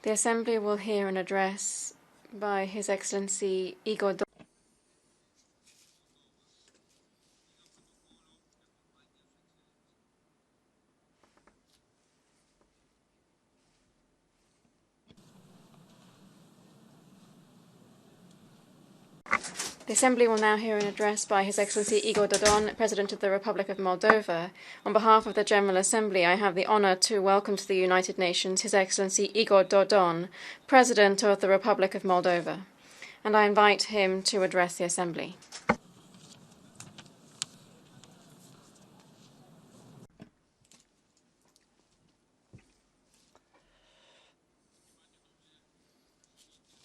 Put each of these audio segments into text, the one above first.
The Assembly will hear an address by His Excellency Igor Dodon. The Assembly will now hear an address by His Excellency Igor Dodon, President of the Republic of Moldova. On behalf of the General Assembly, I have the honor to welcome to the United Nations His Excellency Igor Dodon, President of the Republic of Moldova. And I invite him to address the Assembly.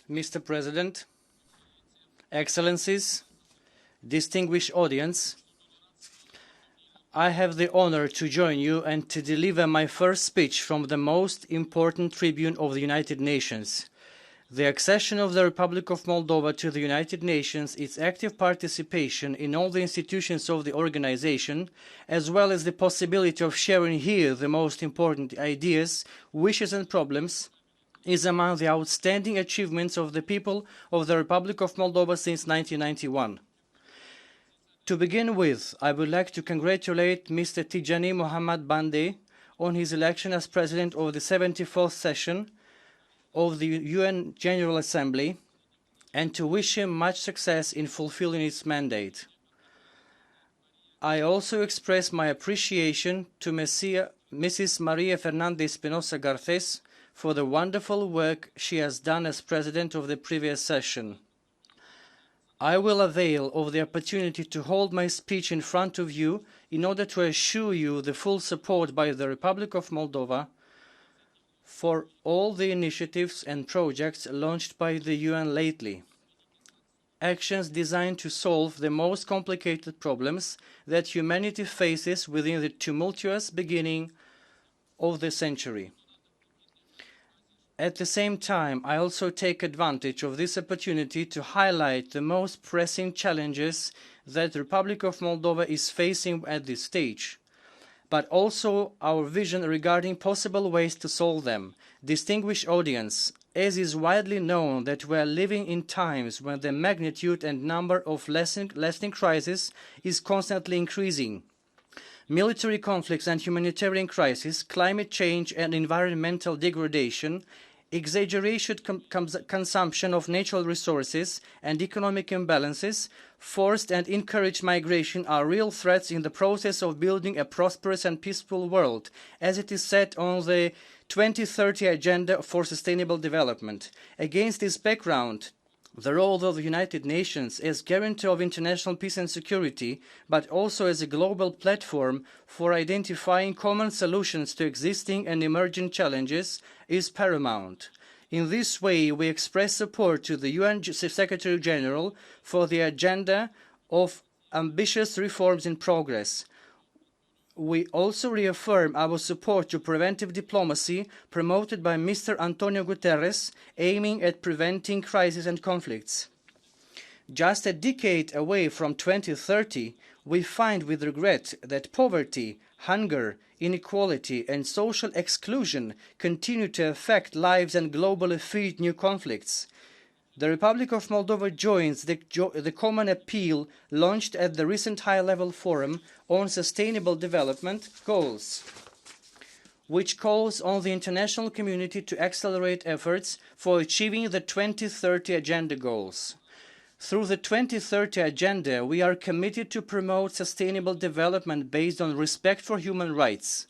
Mr. President, Excellencies, distinguished audience, I have the honor to join you and to deliver my first speech from the most important tribune of the United Nations. The accession of the Republic of Moldova to the United Nations, its active participation in all the institutions of the organization, as well as the possibility of sharing here the most important ideas, wishes and problems, is among the outstanding achievements of the people of the Republic of Moldova since 1991. To begin with, I would like to congratulate Mr. Tijani Mohammad Bande on his election as President of the 74th session of the UN General Assembly and to wish him much success in fulfilling its mandate. I also express my appreciation to Mrs. Maria Fernandez Espinosa Garces for the wonderful work she has done as President of the previous session. I will avail of the opportunity to hold my speech in front of you in order to assure you the full support by the Republic of Moldova for all the initiatives and projects launched by the UN lately. Actions designed to solve the most complicated problems that humanity faces within the tumultuous beginning of the century. At the same time, I also take advantage of this opportunity to highlight the most pressing challenges that the Republic of Moldova is facing at this stage, but also our vision regarding possible ways to solve them. Distinguished audience, as is widely known that we are living in times when the magnitude and number of lasting crises is constantly increasing. Military conflicts and humanitarian crises, climate change and environmental degradation, exaggerated consumption of natural resources and economic imbalances, forced and encouraged migration are real threats in the process of building a prosperous and peaceful world, as it is set on the 2030 Agenda for Sustainable Development. Against this background, the role of the United Nations as guarantor of international peace and security, but also as a global platform for identifying common solutions to existing and emerging challenges, is paramount. In this way, we express support to the UN Secretary General for the agenda of ambitious reforms in progress. We also reaffirm our support to preventive diplomacy promoted by Mr. Antonio Guterres, aiming at preventing crises and conflicts. Just a decade away from 2030, we find with regret that poverty, hunger, inequality and social exclusion continue to affect lives and globally feed new conflicts. The Republic of Moldova joins the common appeal launched at the recent high-level forum on sustainable development goals, which calls on the international community to accelerate efforts for achieving the 2030 Agenda goals. Through the 2030 Agenda, we are committed to promote sustainable development based on respect for human rights.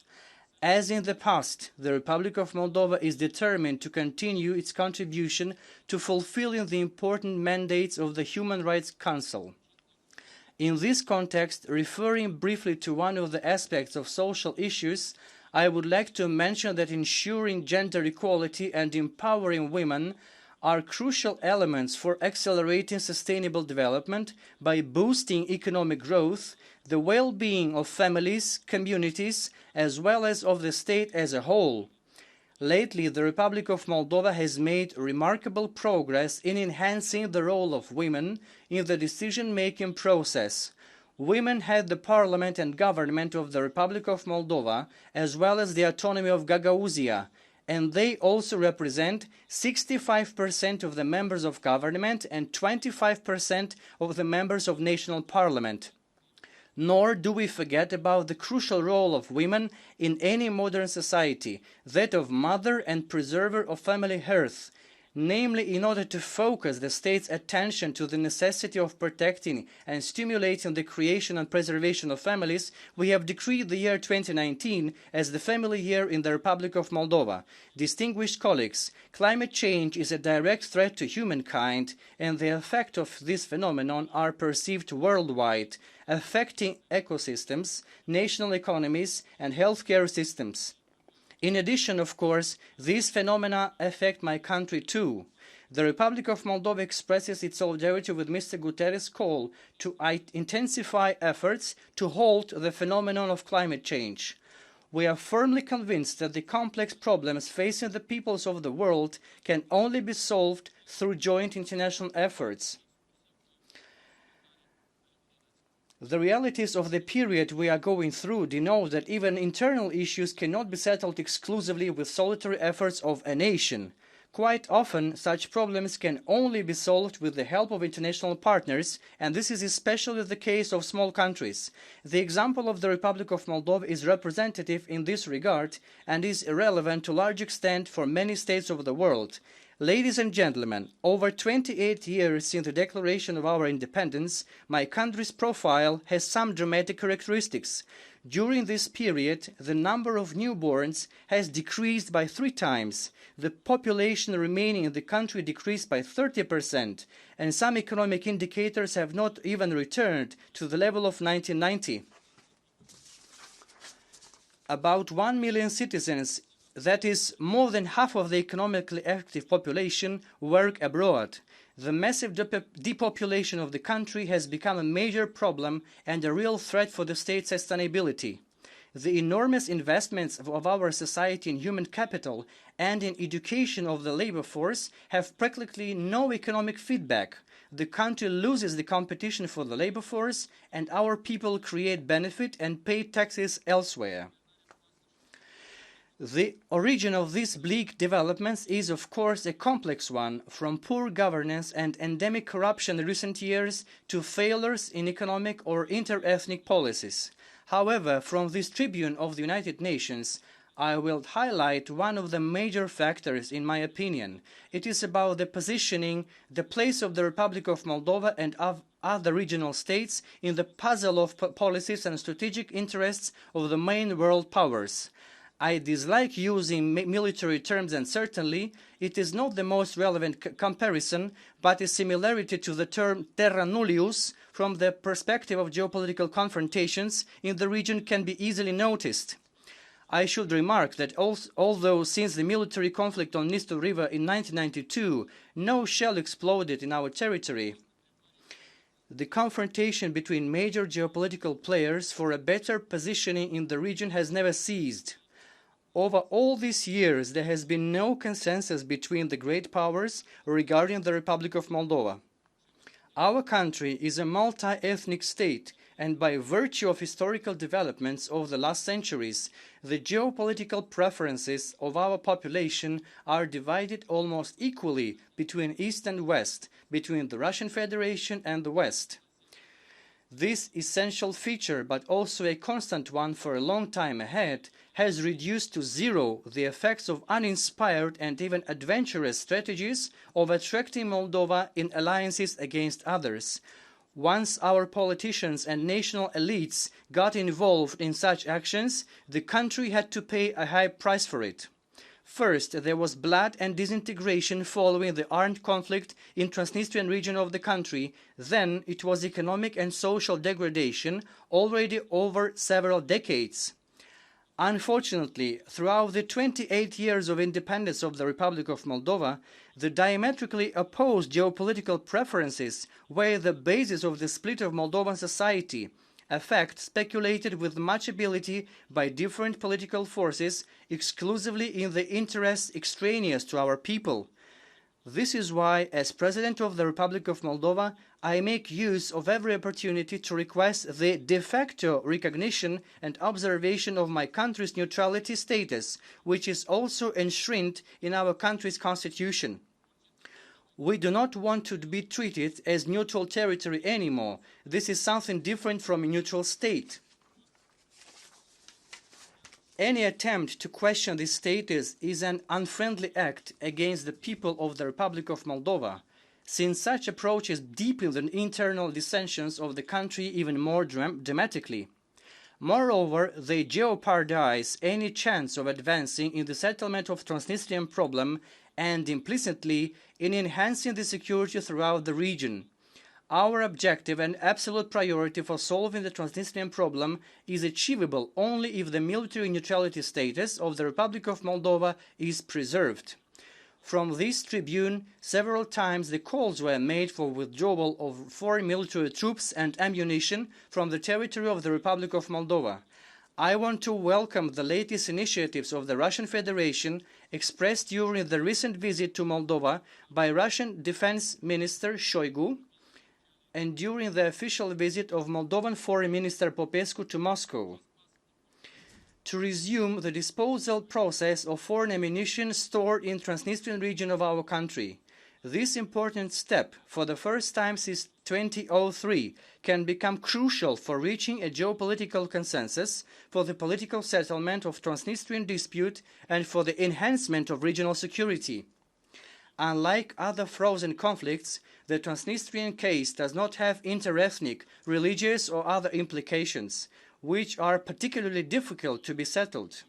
As in the past, the Republic of Moldova is determined to continue its contribution to fulfilling the important mandates of the Human Rights Council. In this context, referring briefly to one of the aspects of social issues, I would like to mention that ensuring gender equality and empowering women are crucial elements for accelerating sustainable development by boosting economic growth, the well-being of families, communities, as well as of the state as a whole. Lately, the Republic of Moldova has made remarkable progress in enhancing the role of women in the decision-making process. Women had the parliament and government of the Republic of Moldova, as well as the autonomy of Gagauzia, and they also represent 65% of the members of government and 25% of the members of national parliament. Nor do we forget about the crucial role of women in any modern society, that of mother and preserver of family hearth, namely in order to focus the state's attention to the necessity of protecting and stimulating the creation and preservation of families. We have decreed the year 2019 as the family year in the Republic of Moldova. Distinguished colleagues, climate change is a direct threat to humankind, and the effects of this phenomenon are perceived worldwide, affecting ecosystems, national economies, and healthcare systems. In addition, of course, these phenomena affect my country too. The Republic of Moldova expresses its solidarity with Mr. Guterres' call to intensify efforts to halt the phenomenon of climate change. We are firmly convinced that the complex problems facing the peoples of the world can only be solved through joint international efforts. The realities of the period we are going through denote that even internal issues cannot be settled exclusively with solitary efforts of a nation. Quite often, such problems can only be solved with the help of international partners, and this is especially the case of small countries. The example of the Republic of Moldova is representative in this regard and is irrelevant to a large extent for many states of the world. Ladies and gentlemen, over 28 years since the declaration of our independence, my country's profile has some dramatic characteristics. During this period, the number of newborns has decreased by 3 times, the population remaining in the country decreased by 30%, and some economic indicators have not even returned to the level of 1990. About 1 million citizens, that is, more than half of the economically active population, work abroad. The massive depopulation of the country has become a major problem and a real threat for the state's sustainability. The enormous investments of our society in human capital and in education of the labor force have practically no economic feedback. The country loses the competition for the labor force, and our people create benefit and pay taxes elsewhere. The origin of these bleak developments is, of course, a complex one, from poor governance and endemic corruption in recent years to failures in economic or inter-ethnic policies. However, from this tribune of the United Nations, I will highlight one of the major factors, in my opinion. It is about the positioning, the place of the Republic of Moldova and of other regional states in the puzzle of policies and strategic interests of the main world powers. I dislike using military terms, and certainly it is not the most relevant comparison, but a similarity to the term terra nullius from the perspective of geopolitical confrontations in the region can be easily noticed. I should remark that although since the military conflict on Dniester River in 1992, no shell exploded in our territory, the confrontation between major geopolitical players for a better positioning in the region has never ceased. Over all these years, there has been no consensus between the great powers regarding the Republic of Moldova. Our country is a multi-ethnic state, and by virtue of historical developments over the last centuries, the geopolitical preferences of our population are divided almost equally between East and West, between the Russian Federation and the West. This essential feature, but also a constant one for a long time ahead, has reduced to zero the effects of uninspired and even adventurous strategies of attracting Moldova in alliances against others. Once our politicians and national elites got involved in such actions, the country had to pay a high price for it. First, there was blood and disintegration following the armed conflict in Transnistrian region of the country. Then it was economic and social degradation already over several decades. Unfortunately, throughout the 28 years of independence of the Republic of Moldova, the diametrically opposed geopolitical preferences were the basis of the split of Moldovan society, a fact speculated with much ability by different political forces exclusively in the interests extraneous to our people. This is why, as President of the Republic of Moldova, I make use of every opportunity to request the de facto recognition and observation of my country's neutrality status, which is also enshrined in our country's constitution. We do not want to be treated as neutral territory anymore. This is something different from a neutral state. Any attempt to question this status is an unfriendly act against the people of the Republic of Moldova, since such approaches deepen the internal dissensions of the country even more dramatically. Moreover, they jeopardize any chance of advancing in the settlement of Transnistrian problem and implicitly in enhancing the security throughout the region. Our objective and absolute priority for solving the Transnistrian problem is achievable only if the military neutrality status of the Republic of Moldova is preserved. From this tribune, several times the calls were made for withdrawal of foreign military troops and ammunition from the territory of the Republic of Moldova. I want to welcome the latest initiatives of the Russian Federation expressed during the recent visit to Moldova by Russian Defense Minister Shoigu and during the official visit of Moldovan Foreign Minister Popescu to Moscow, to resume the disposal process of foreign ammunition stored in Transnistrian region of our country. This important step, for the first time since 2003, can become crucial for reaching a geopolitical consensus for the political settlement of Transnistrian dispute and for the enhancement of regional security. Unlike other frozen conflicts, the Transnistrian case does not have interethnic, religious or other implications, which are particularly difficult to be settled.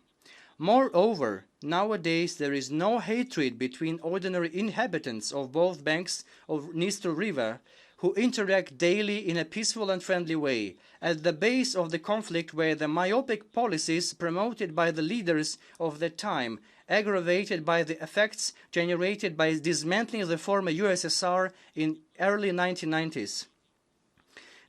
Moreover, nowadays there is no hatred between ordinary inhabitants of both banks of Dniester River, who interact daily in a peaceful and friendly way. At the base of the conflict were the myopic policies promoted by the leaders of the time, aggravated by the effects generated by dismantling the former USSR in early 1990s.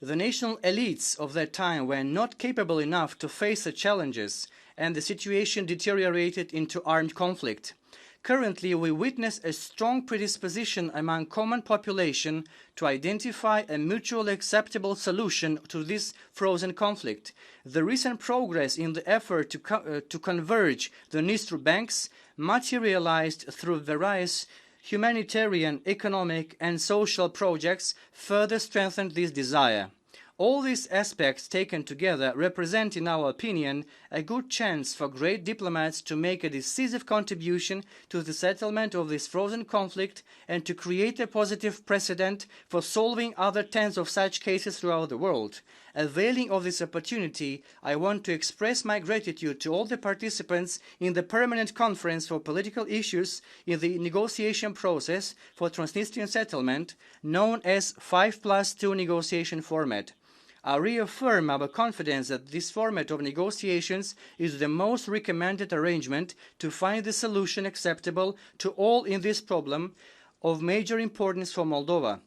The national elites of that time were not capable enough to face the challenges, and the situation deteriorated into armed conflict. Currently, we witness a strong predisposition among common population to identify a mutually acceptable solution to this frozen conflict. The recent progress in the effort to converge the Dniester banks, materialized through various humanitarian, economic and social projects, further strengthened this desire. All these aspects taken together represent, in our opinion, a good chance for great diplomats to make a decisive contribution to the settlement of this frozen conflict and to create a positive precedent for solving other tens of such cases throughout the world. Availing of this opportunity, I want to express my gratitude to all the participants in the Permanent Conference for Political Issues in the negotiation process for Transnistrian settlement, known as 5+2 negotiation format. I reaffirm our confidence that this format of negotiations is the most recommended arrangement to find the solution acceptable to all in this problem of major importance for Moldova.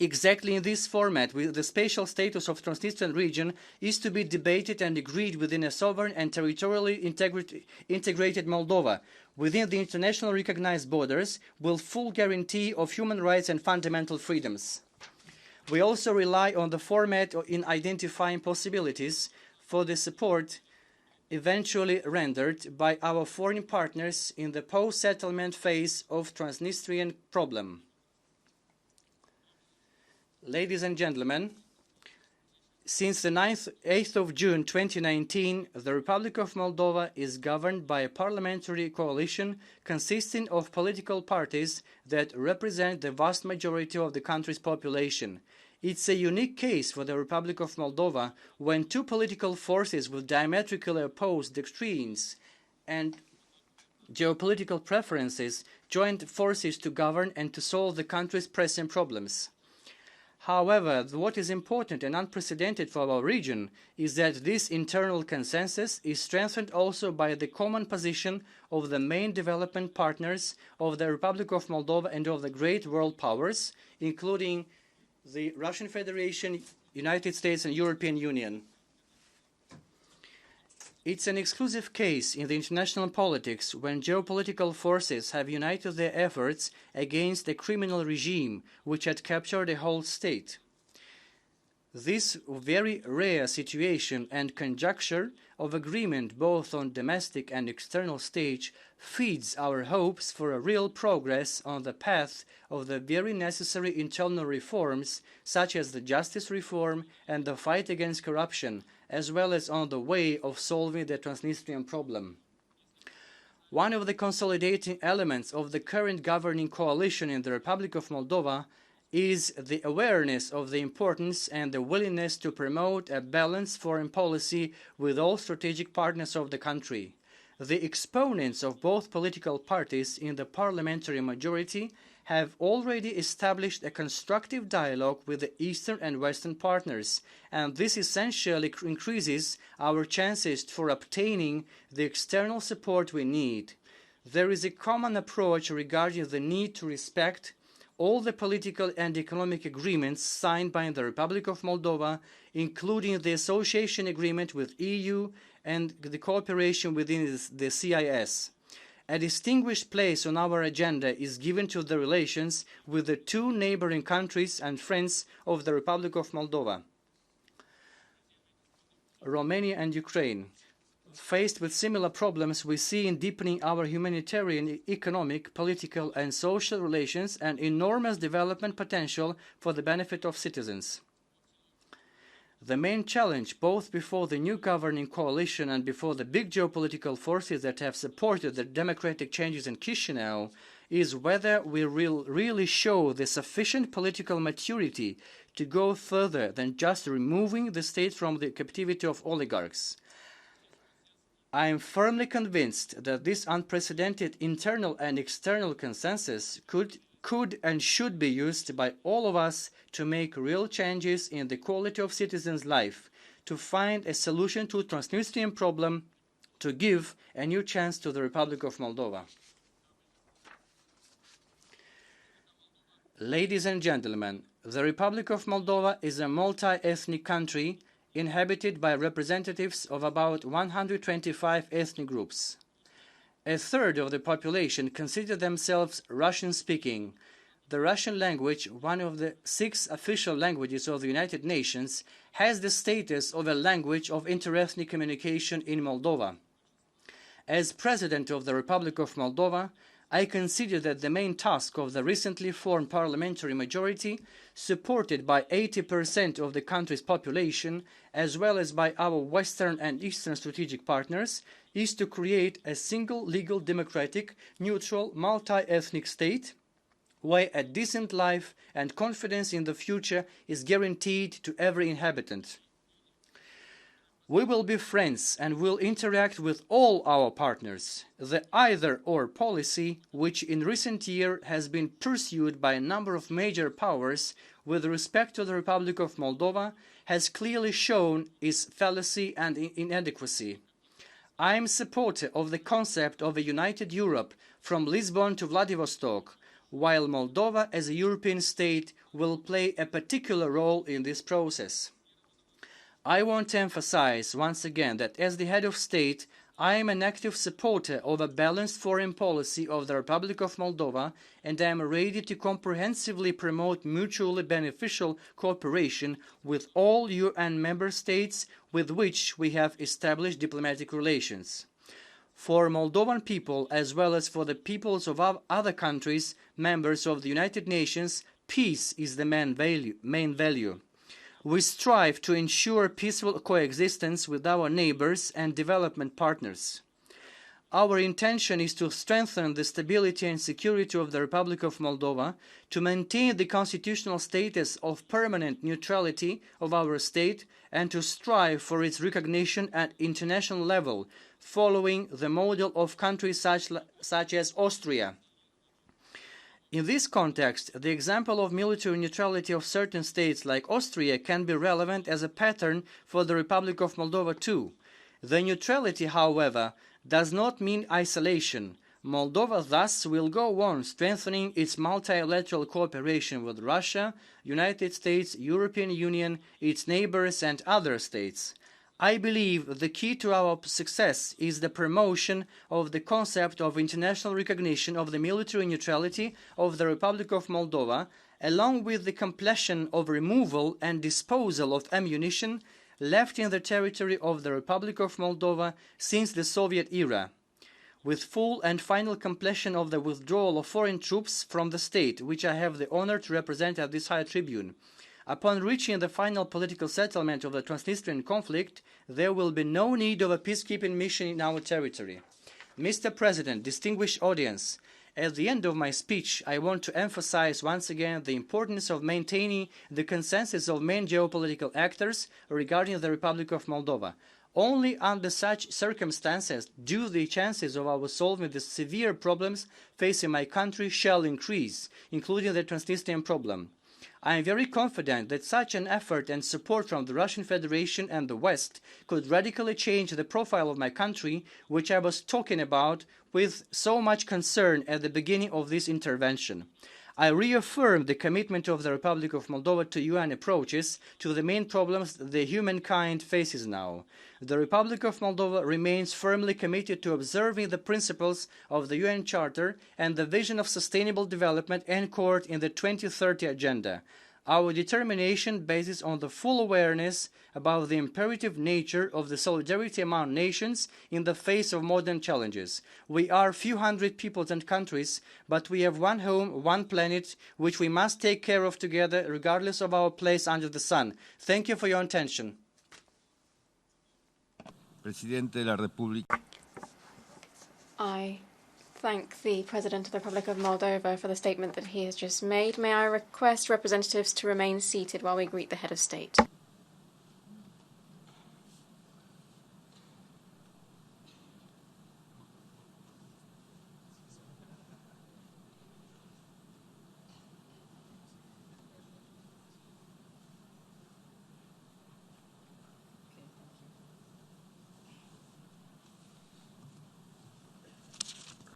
Exactly in this format, the spatial status of Transnistrian region is to be debated and agreed within a sovereign and territorially integrated Moldova, within the internationally recognized borders, with full guarantee of human rights and fundamental freedoms. We also rely on the format in identifying possibilities for the support eventually rendered by our foreign partners in the post-settlement phase of Transnistrian problem. Ladies and gentlemen, since the 8th of June 2019, the Republic of Moldova is governed by a parliamentary coalition consisting of political parties that represent the vast majority of the country's population. It's a unique case for the Republic of Moldova when two political forces with diametrically opposed doctrines and geopolitical preferences joined forces to govern and to solve the country's pressing problems. However, what is important and unprecedented for our region is that this internal consensus is strengthened also by the common position of the main development partners of the Republic of Moldova and of the great world powers, including the Russian Federation, United States and European Union. It's an exclusive case in the international politics when geopolitical forces have united their efforts against a criminal regime which had captured a whole state. This very rare situation and conjuncture of agreement both on domestic and external stage feeds our hopes for a real progress on the path of the very necessary internal reforms such as the justice reform and the fight against corruption, as well as on the way of solving the Transnistrian problem. One of the consolidating elements of the current governing coalition in the Republic of Moldova is the awareness of the importance and the willingness to promote a balanced foreign policy with all strategic partners of the country. The exponents of both political parties in the parliamentary majority have already established a constructive dialogue with the Eastern and Western partners, and this essentially increases our chances for obtaining the external support we need. There is a common approach regarding the need to respect all the political and economic agreements signed by the Republic of Moldova, including the association agreement with EU and the cooperation within the CIS. A distinguished place on our agenda is given to the relations with the two neighboring countries and friends of the Republic of Moldova, Romania and Ukraine. Faced with similar problems, we see in deepening our humanitarian, economic, political and social relations an enormous development potential for the benefit of citizens. The main challenge, both before the new governing coalition and before the big geopolitical forces that have supported the democratic changes in Chisinau, is whether we will really show the sufficient political maturity to go further than just removing the state from the captivity of oligarchs. I am firmly convinced that this unprecedented internal and external consensus could and should be used by all of us to make real changes in the quality of citizens' life, to find a solution to the Transnistrian problem, to give a new chance to the Republic of Moldova. Ladies and gentlemen, the Republic of Moldova is a multi-ethnic country inhabited by representatives of about 125 ethnic groups. A third of the population consider themselves Russian-speaking. The Russian language, one of the 6 official languages of the United Nations, has the status of a language of interethnic communication in Moldova. As President of the Republic of Moldova, I consider that the main task of the recently formed parliamentary majority, supported by 80% of the country's population, as well as by our Western and Eastern strategic partners, is to create a single, legal, democratic, neutral, multi-ethnic state where a decent life and confidence in the future is guaranteed to every inhabitant. We will be friends and will interact with all our partners. The either-or policy, which in recent years has been pursued by a number of major powers with respect to the Republic of Moldova, has clearly shown its fallacy and inadequacy. I am a supporter of the concept of a united Europe from Lisbon to Vladivostok, while Moldova as a European state will play a particular role in this process. I want to emphasize once again that as the head of state, I am an active supporter of a balanced foreign policy of the Republic of Moldova, and I am ready to comprehensively promote mutually beneficial cooperation with all UN member states with which we have established diplomatic relations. For Moldovan people, as well as for the peoples of other countries, members of the United Nations, peace is the main value. We strive to ensure peaceful coexistence with our neighbors and development partners. Our intention is to strengthen the stability and security of the Republic of Moldova, to maintain the constitutional status of permanent neutrality of our state, and to strive for its recognition at international level, following the model of countries such as Austria. In this context, the example of military neutrality of certain states like Austria can be relevant as a pattern for the Republic of Moldova too. The neutrality, however, does not mean isolation. Moldova thus will go on strengthening its multilateral cooperation with Russia, United States, European Union, its neighbors and other states. I believe the key to our success is the promotion of the concept of international recognition of the military neutrality of the Republic of Moldova, along with the completion of removal and disposal of ammunition left in the territory of the Republic of Moldova since the Soviet era, with full and final completion of the withdrawal of foreign troops from the state, which I have the honor to represent at this high tribune. Upon reaching the final political settlement of the Transnistrian conflict, there will be no need of a peacekeeping mission in our territory. Mr. President, distinguished audience, at the end of my speech, I want to emphasize once again the importance of maintaining the consensus of main geopolitical actors regarding the Republic of Moldova. Only under such circumstances do the chances of our solving the severe problems facing my country shall increase, including the Transnistrian problem. I am very confident that such an effort and support from the Russian Federation and the West could radically change the profile of my country, which I was talking about with so much concern at the beginning of this intervention. I reaffirm the commitment of the Republic of Moldova to UN approaches to the main problems the humankind faces now. The Republic of Moldova remains firmly committed to observing the principles of the UN Charter and the vision of sustainable development anchored in the 2030 Agenda. Our determination bases on the full awareness about the imperative nature of the solidarity among nations in the face of modern challenges. We are few hundred peoples and countries, but we have one home, one planet, which we must take care of together, regardless of our place under the sun. Thank you for your attention. Presidente de la República. I thank the President of the Republic of Moldova for the statement that he has just made. May I request representatives to remain seated while we greet the head of state?